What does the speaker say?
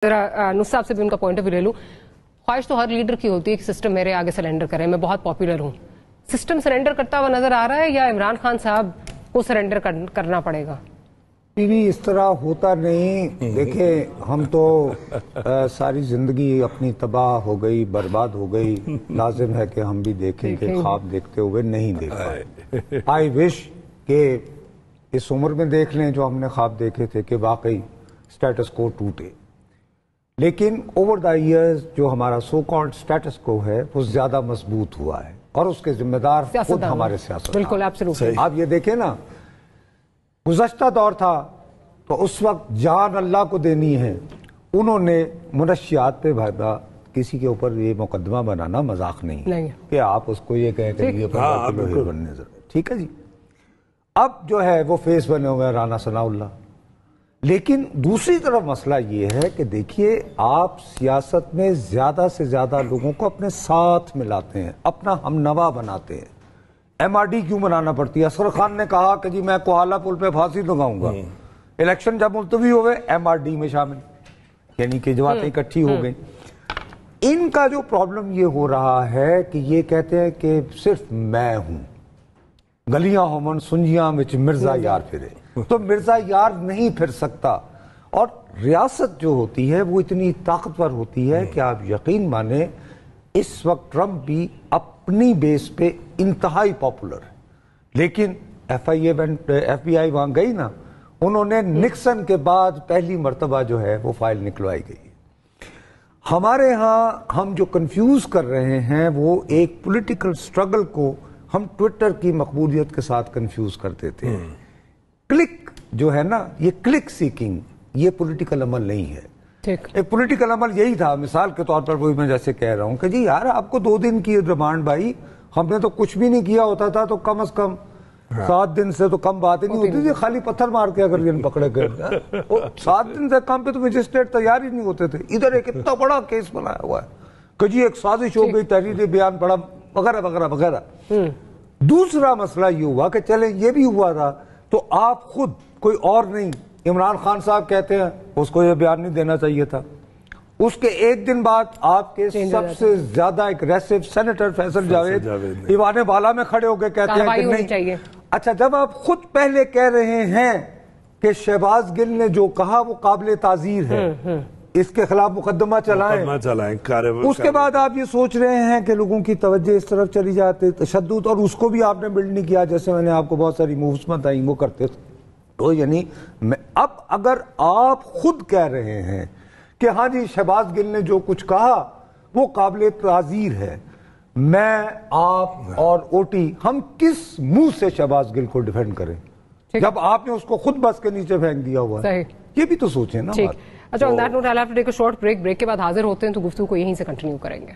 ذرا نص صاحب سے بھی ان کا پوائنٹ آف ویو لے لوں. خواہش تو ہر لیڈر کی ہوتی ہے کہ سسٹم میرے آگے سرنڈر کرے, میں بہت پاپولر ہوں. سسٹم سرنڈر کرتا ہوا نظر آ رہا ہے یا عمران خان صاحب کو سرنڈر کرنا پڑے گا؟ اس طرح ہوتا نہیں. دیکھیں, ہم تو ساری زندگی اپنی تباہ ہو گئی, برباد ہو گئی. لازم ہے کہ ہم بھی دیکھیں کہ خواب دیکھتے ہوئے نہیں دیکھ پائے. آئی وش کہ اس عمر میں دیکھ لیں جو ہم نے خواب دیکھے تھے کہ واقعی سٹیٹس کو ٹوٹے. لیکن اوور دا ایئرز جو ہمارا سو کالڈ سٹیٹس کو ہے وہ زیادہ مضبوط ہوا ہے, اور اس کے ذمہ دار خود ہمارے سیاست. بالکل آپ یہ دیکھیں نا, گزشتہ دور تھا تو اس وقت جان اللہ کو دینی ہے, انہوں نے منشیات پہ بھاگا. کسی کے اوپر یہ مقدمہ بنانا مذاق نہیں کہ آپ اس کو یہ کہیں کہ یہ بننے ضرور. ٹھیک ہے جی. اب جو ہے وہ فیس بنے ہوئے ہیں رانا ثناء اللہ. لیکن دوسری طرف مسئلہ یہ ہے کہ دیکھیے, آپ سیاست میں زیادہ سے زیادہ لوگوں کو اپنے ساتھ ملاتے ہیں, اپنا ہم نوا بناتے ہیں. ایم آر ڈی کیوں بنانا پڑتی ہے؟ اصغر خان نے کہا کہ جی میں کوہالہ پل پہ پھانسی لگاؤں گا. الیکشن جب ملتوی ہوئے ایم آر ڈی میں شامل, یعنی کہ جماعتیں اکٹھی ہو گئی. ان کا جو پرابلم یہ ہو رہا ہے کہ یہ کہتے ہیں کہ صرف میں ہوں, گلیاں ہومن سنجیاں وچ مرزا یار پھرے. تو مرزا یار نہیں پھر سکتا. اور ریاست جو ہوتی ہے وہ اتنی طاقتور ہوتی ہے کہ آپ یقین مانیں اس وقت ٹرمپ بھی اپنی بیس پہ انتہائی پاپولر ہے. لیکن ایف بی آئی وہاں گئی نا, انہوں نے نکسن کے بعد پہلی مرتبہ جو ہے وہ فائل نکلوائی گئی. ہمارے ہاں ہم جو کنفیوز کر رہے ہیں وہ ایک پولیٹیکل سٹرگل کو ہم ٹویٹر کی مقبولیت کے ساتھ کنفیوز کرتے تھے. کلک جو ہے نا, یہ کلک سیکنگ, یہ پولیٹیکل عمل نہیں ہے. ایک پولیٹیکل عمل یہی تھا, مثال کے طور پر وہی میں جیسے کہہ رہا ہوں کہ جی یار آپ کو 2 دن کی ریمانڈ بھائی, ہم نے تو کچھ بھی نہیں کیا ہوتا تھا تو کم از کم 7 دن سے تو کم بات ہی نہیں ہوتی تھی. خالی پتھر مار کے اگر یہ پکڑے گئے 7 دن سے کم پہ تو مجسٹریٹ تیار ہی نہیں ہوتے تھے. ادھر ایک اتنا بڑا کیس بنایا ہوا ہے کہ جی ایک سازش ہو گئی, تحریر بیان پڑا وغیرہ وغیرہ وغیرہ. دوسرا مسئلہ یہ ہوا کہ چلیں یہ بھی ہوا تھا تو آپ خود, کوئی اور نہیں, عمران خان صاحب کہتے ہیں اس کو یہ بیان نہیں دینا چاہیے تھا. اس کے 1 دن بعد آپ کے سب سے زیادہ اگریسو سینیٹر فیصل جاوید ایوان بالا میں کھڑے ہو کے کہتے ہیں کہ نہیں. اچھا, جب آپ خود پہلے کہہ رہے ہیں کہ شہباز گل نے جو کہا وہ قابل تعزیر ہے, اس کے خلاف مقدمہ چلائیں, اس کے بعد آپ یہ سوچ رہے ہیں کہ لوگوں کی توجہ اس طرف چلی جاتے, تشدد, اور اس کو بھی آپ نے بلڈ نہیں کیا. جیسے میں نے آپ کو بہت ساری مووز بتائیں وہ کرتے تھے. تو یعنی اب اگر آپ خود کہہ رہے ہیں کہ ہاں جی شہباز گل نے جو کچھ کہا وہ قابل تعزیر ہے, میں آپ اور اوٹی ہم کس منہ سے شہباز گل کو ڈیفینڈ کریں جب آپ نے اس کو خود بس کے نیچے پھینک دیا ہوا ہے؟ یہ بھی تو سوچیں نا. اچھا, on that note I have to take a short break. Break کے بعد حاضر ہوتے ہیں تو گفتگو کو یہیں سے کنٹینیو کریں گے.